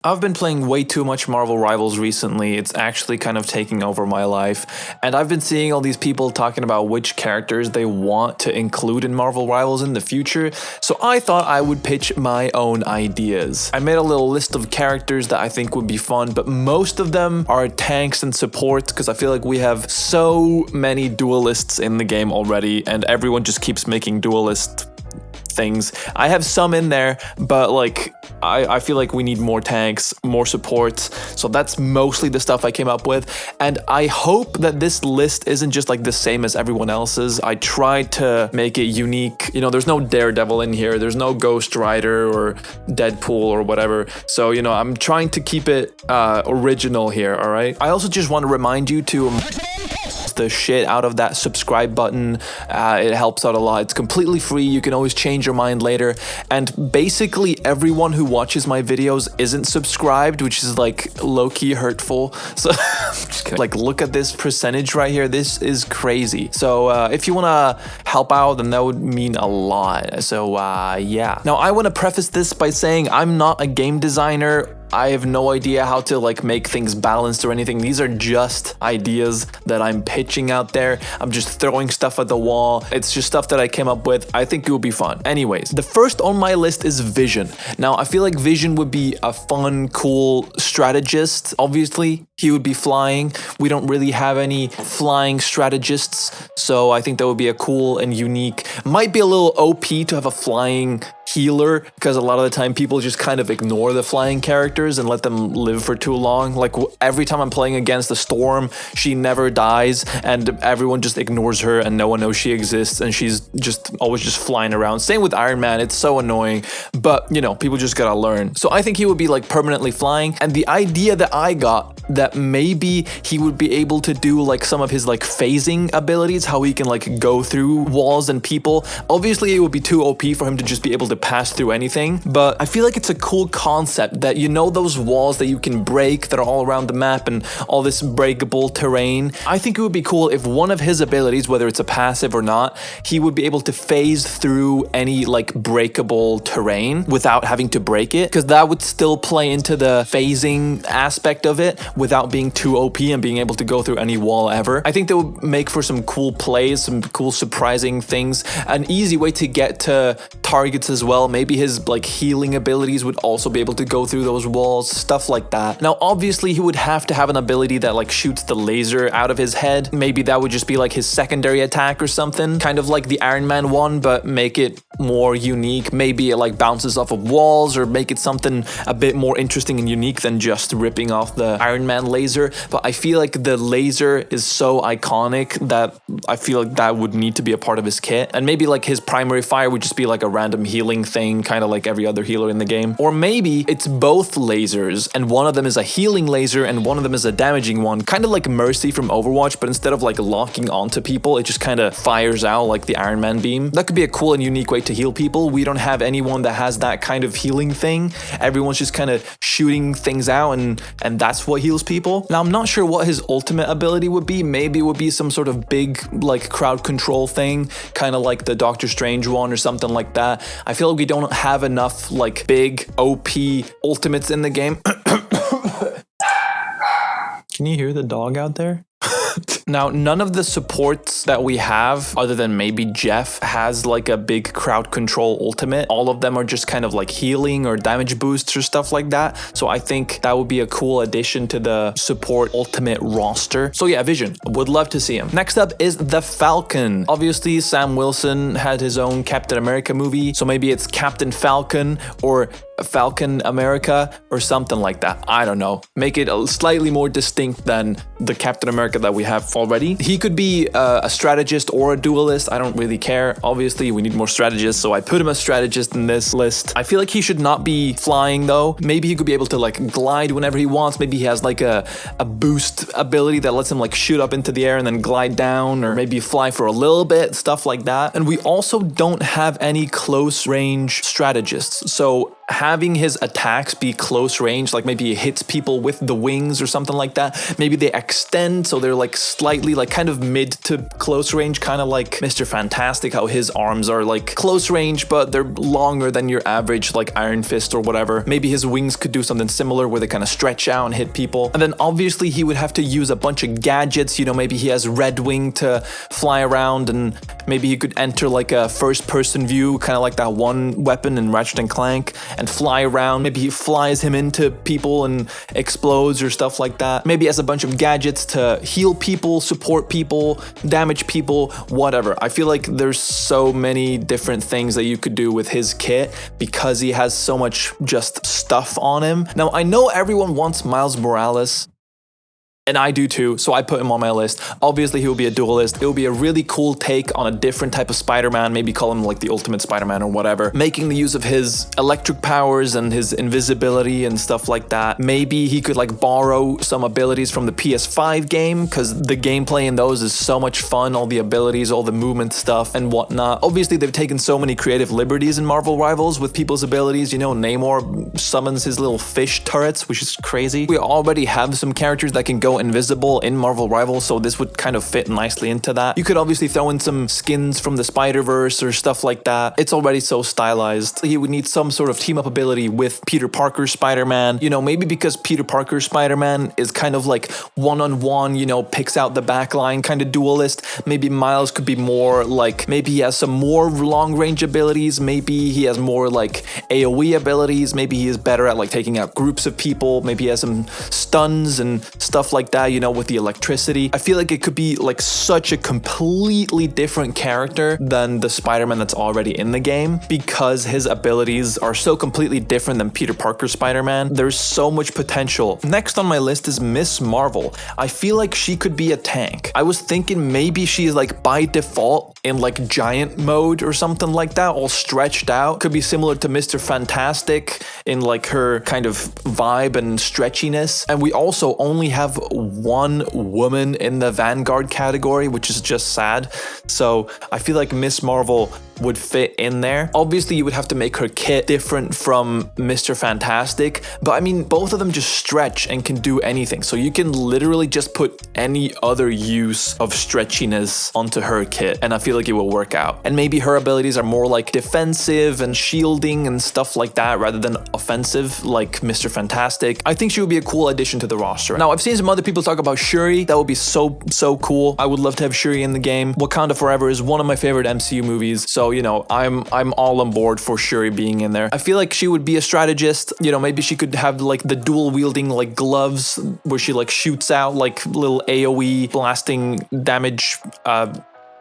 I've been playing way too much Marvel Rivals recently. It's actually kind of taking over my life. And I've been seeing all these people talking about which characters they want to include in Marvel Rivals in the future. So I thought I would pitch my own ideas. I made a little list of characters that I think would be fun, but most of them are tanks and supports because I feel like we have so many duelists in the game already and everyone just keeps making duelist things. I have some in there, but like I feel like we need more tanks, more supports. So that's mostly the stuff I came up with. And I hope that this list isn't just like the same as everyone else's. I tried to make it unique. You know, there's no Daredevil in here. There's no Ghost Rider or Deadpool or whatever. So, you know, I'm trying to keep it original here, all right? I also just want to remind you to the shit out of that subscribe button. It helps out a lot. It's completely free. You can always change your mind later. And basically everyone who watches my videos isn't subscribed, which is like low-key hurtful. So like look at this percentage right here. This is crazy. So if you want to help out, then that would mean a lot. So yeah. Now I want to preface this by saying I'm not a game designer. I have no idea how to like make things balanced or anything. These are just ideas that I'm pitching out there. I'm just throwing stuff at the wall. It's just stuff that I came up with. I think it will be fun. Anyways, the first on my list is Vision. Now, I feel like Vision would be a fun, cool strategist. Obviously, he would be flying. We don't really have any flying strategists, so I think that would be a cool and unique. Might be a little OP to have a flying healer, because a lot of the time people just kind of ignore the flying characters and let them live for too long. Like every time I'm playing against the Storm, she never dies and everyone just ignores her and no one knows she exists and she's just always just flying around. Same with Iron Man, it's so annoying, but you know, people just gotta learn. So I think he would be like permanently flying, and the idea that I got that maybe he would be able to do like some of his like phasing abilities, how he can like go through walls and people. Obviously it would be too OP for him to just be able to pass through anything, but I feel like it's a cool concept that, you know, those walls that you can break that are all around the map and all this breakable terrain. I think it would be cool if one of his abilities, whether it's a passive or not, he would be able to phase through any like breakable terrain without having to break it, because that would still play into the phasing aspect of it without being too OP and being able to go through any wall ever. I think that would make for some cool plays, some cool surprising things, an easy way to get to targets as well. Maybe his like healing abilities would also be able to go through those walls, stuff like that. Now obviously he would have to have an ability that like shoots the laser out of his head. Maybe that would just be like his secondary attack or something, kind of like the Iron Man one, but make it more unique. Maybe it like bounces off of walls, or make it something a bit more interesting and unique than just ripping off the Iron Man laser. But I feel like the laser is so iconic that I feel like that would need to be a part of his kit. And maybe like his primary fire would just be like a random healing thing, kind of like every other healer in the game. Or maybe it's both lasers and one of them is a healing laser and one of them is a damaging one, kind of like Mercy from Overwatch, but instead of like locking onto people, it just kind of fires out like the Iron Man beam. That could be a cool and unique way to heal people. We don't have anyone that has that kind of healing thing. Everyone's just kind of shooting things out and that's what heals people. Now I'm not sure what his ultimate ability would be. Maybe it would be some sort of big like crowd control thing, kind of like the Doctor Strange one or something like that. I feel like we don't have enough like big OP ultimates in the game. Can you hear the dog out there? Now, none of the supports that we have, other than maybe Jeff, has like a big crowd control ultimate. All of them are just kind of like healing or damage boosts or stuff like that. So I think that would be a cool addition to the support ultimate roster. So yeah, Vision, would love to see him. Next up is the Falcon. Obviously, Sam Wilson had his own Captain America movie, so maybe it's Captain Falcon or Falcon America or something like that. I don't know. Make it slightly more distinct than the Captain America that we have already. He could be a strategist or a duelist. I don't really care. Obviously, we need more strategists, so I put him a strategist in this list. I feel like he should not be flying though. Maybe he could be able to like glide whenever he wants. Maybe he has like a boost ability that lets him like shoot up into the air and then glide down, or maybe fly for a little bit, stuff like that. And we also don't have any close range strategists. So having his attacks be close range, like maybe he hits people with the wings or something like that. Maybe they extend, so they're like slightly like kind of mid to close range, kind of like Mr. Fantastic, how his arms are like close range, but they're longer than your average like Iron Fist or whatever. Maybe his wings could do something similar where they kind of stretch out and hit people. And then obviously he would have to use a bunch of gadgets, you know, maybe he has Red Wing to fly around, and maybe he could enter like a first person view, kind of like that one weapon in Ratchet and Clank, and fly around. Maybe he flies him into people and explodes or stuff like that. Maybe he has a bunch of gadgets to heal people, support people, damage people, whatever. I feel like there's so many different things that you could do with his kit because he has so much just stuff on him. Now, I know everyone wants Miles Morales, and I do too, so I put him on my list. Obviously, he will be a duelist. It will be a really cool take on a different type of Spider-Man, maybe call him like the Ultimate Spider-Man or whatever, making the use of his electric powers and his invisibility and stuff like that. Maybe he could like borrow some abilities from the PS5 game, because the gameplay in those is so much fun, all the abilities, all the movement stuff and whatnot. Obviously, they've taken so many creative liberties in Marvel Rivals with people's abilities. You know, Namor summons his little fish turrets, which is crazy. We already have some characters that can go invisible in Marvel Rivals, so this would kind of fit nicely into that. You could obviously throw in some skins from the Spider-Verse or stuff like that. It's already so stylized. He would need some sort of team-up ability with Peter Parker's Spider-Man. You know, maybe because Peter Parker's Spider-Man is kind of like one-on-one, you know, picks out the backline kind of duelist. Maybe Miles could be more like, maybe he has some more long-range abilities. Maybe he has more like AoE abilities. Maybe he is better at like taking out groups of people. Maybe he has some stuns and stuff like that, you know, with the electricity. I feel like it could be like such a completely different character than the Spider-Man that's already in the game, because his abilities are so completely different than Peter Parker's Spider-Man. There's so much potential. Next on my list is Miss Marvel. I feel like she could be a tank. I was thinking maybe she's like by default in like giant mode or something like that, all stretched out. Could be similar to Mr. Fantastic in like her kind of vibe and stretchiness. And we also only have one woman in the Vanguard category, which is just sad. So I feel like Miss Marvel would fit in there. Obviously, you would have to make her kit different from Mr. Fantastic, but I mean, both of them just stretch and can do anything. So you can literally just put any other use of stretchiness onto her kit, and I feel like it will work out. And maybe her abilities are more like defensive and shielding and stuff like that, rather than offensive like Mr. Fantastic. I think she would be a cool addition to the roster. Now, I've seen some other people talk about Shuri. That would be so cool. I would love to have Shuri in the game. Wakanda Forever is one of my favorite MCU movies, so you know, I'm all on board for Shuri being in there. I feel like she would be a strategist. You know, maybe she could have like the dual wielding like gloves where she like shoots out like little AoE blasting damage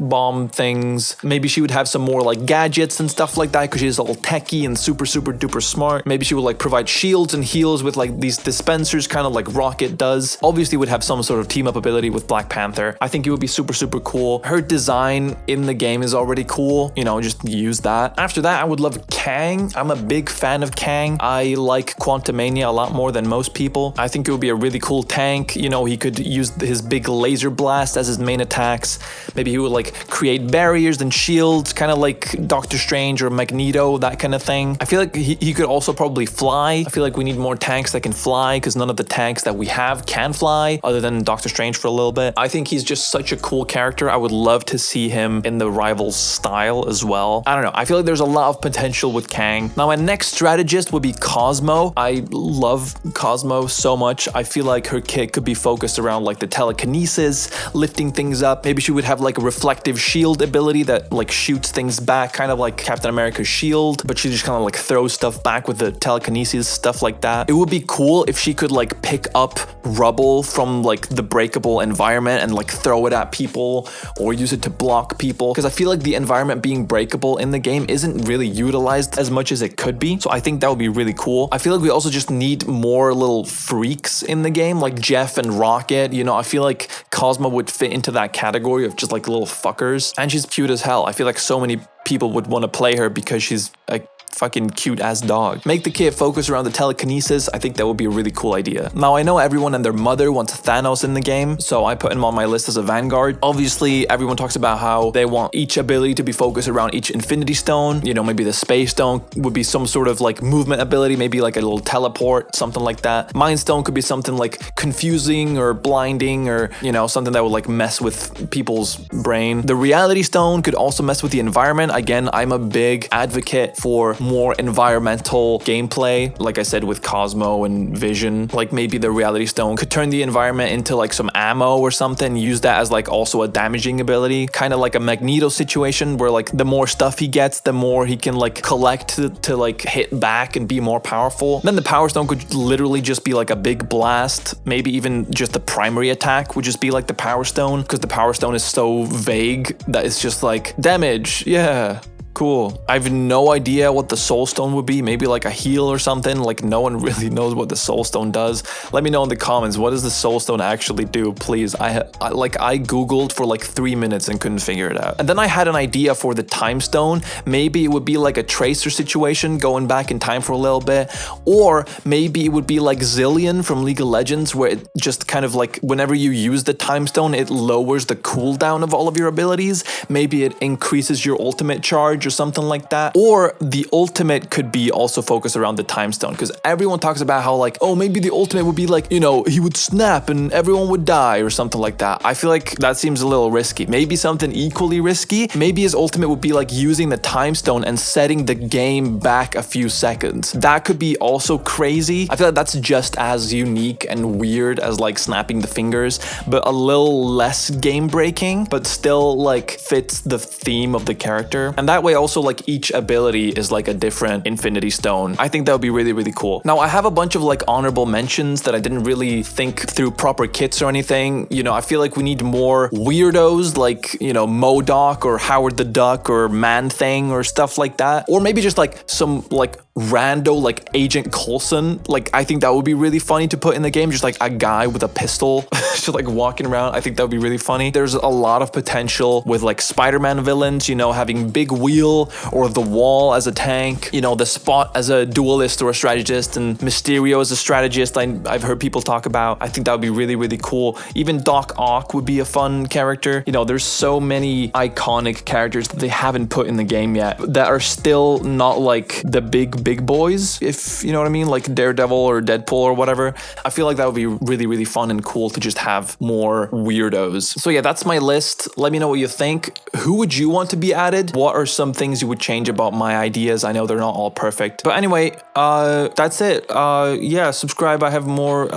bomb things. Maybe she would have some more like gadgets and stuff like that, because she's all techie and super duper smart. Maybe she would like provide shields and heals with like these dispensers, kind of like Rocket does. Obviously would have some sort of team up ability with Black Panther. I think it would be super cool. Her design in the game is already cool, you know, just use that. After that, I would love Kang. I'm a big fan of Kang. I like Quantumania a lot more than most people. I think it would be a really cool tank. You know, he could use his big laser blast as his main attacks. Maybe he would like create barriers and shields, kind of like Doctor Strange or Magneto, that kind of thing. I feel like he could also probably fly. I feel like we need more tanks that can fly, because none of the tanks that we have can fly, other than Doctor Strange for a little bit. I think he's just such a cool character. I would love to see him in the Rivals style as well. I don't know. I feel like there's a lot of potential with Kang. Now, my next strategist would be Cosmo. I love Cosmo so much. I feel like her kit could be focused around like the telekinesis, lifting things up. Maybe she would have like a reflective shield ability that like shoots things back, kind of like Captain America's shield, but she just kind of like throws stuff back with the telekinesis, stuff like that. It would be cool if she could like pick up rubble from like the breakable environment and like throw it at people, or use it to block people, because I feel like the environment being breakable in the game isn't really utilized as much as it could be. So I think that would be really cool. I feel like we also just need more little freaks in the game, like Jeff and Rocket. You know, I feel like Cosmo would fit into that category of just like little fuckers. And she's cute as hell. I feel like so many people would want to play her because she's like fucking cute ass dog. Make the kit focus around the telekinesis. I think that would be a really cool idea. Now I know everyone and their mother wants Thanos in the game, so I put him on my list as a Vanguard. Obviously, everyone talks about how they want each ability to be focused around each Infinity Stone. You know, maybe the Space Stone would be some sort of like movement ability, maybe like a little teleport, something like that. Mind Stone could be something like confusing or blinding, or, you know, something that would like mess with people's brain. The Reality Stone could also mess with the environment. Again, I'm a big advocate for more environmental gameplay. Like I said, with Cosmo and Vision, like maybe the Reality Stone could turn the environment into like some ammo or something, use that as like also a damaging ability, kind of like a Magneto situation where like the more stuff he gets, the more he can like collect to like hit back and be more powerful. Then the Power Stone could literally just be like a big blast. Maybe even just the primary attack would just be like the Power Stone, because the Power Stone is so vague that it's just like damage, yeah. Cool. I have no idea what the Soul Stone would be. Maybe like a heal or something. Like no one really knows what the Soul Stone does. Let me know in the comments. What does the Soul Stone actually do? Please. I Googled for like 3 minutes and couldn't figure it out. And then I had an idea for the Time Stone. Maybe it would be like a Tracer situation, going back in time for a little bit. Or maybe it would be like Zillion from League of Legends, where it just kind of like whenever you use the Time Stone, it lowers the cooldown of all of your abilities. Maybe it increases your ultimate charge or something like that. Or the ultimate could be also focused around the Time Stone, because everyone talks about how like, oh, maybe the ultimate would be like, you know, he would snap and everyone would die or something like that. I feel like that seems a little risky. Maybe something equally risky. Maybe his ultimate would be like using the Time Stone and setting the game back a few seconds. That could be also crazy. I feel like that's just as unique and weird as like snapping the fingers, but a little less game breaking, but still like fits the theme of the character. And that way also like each ability is like a different Infinity Stone. I think that would be really, really cool. Now I have a bunch of like honorable mentions that I didn't really think through proper kits or anything. You know, I feel like we need more weirdos like, you know, MODOK or Howard the Duck or Man Thing or stuff like that. Or maybe just like some like rando like Agent Coulson. Like I think that would be really funny to put in the game, just like a guy with a pistol just like walking around. I think that would be really funny. There's a lot of potential with like Spider-Man villains, you know, having Big Wheel or the Wall as a tank, you know, the Spot as a duelist or a strategist, and Mysterio as a strategist. I've heard people talk about. I think that would be really, really cool. Even Doc Ock would be a fun character. You know, there's so many iconic characters that they haven't put in the game yet that are still not like the big boys, if you know what I mean, like Daredevil or Deadpool or whatever. I feel like that would be really, really fun and cool to just have more weirdos. So yeah, that's my list. Let me know what you think. Who would you want to be added? What are some things you would change about my ideas? I know they're not all perfect, but anyway, that's it. Yeah, subscribe. I have more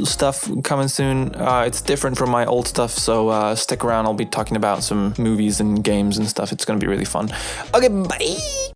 stuff coming soon. It's different from my old stuff, so stick around. I'll be talking about some movies and games and stuff. It's gonna be really fun. Okay, bye.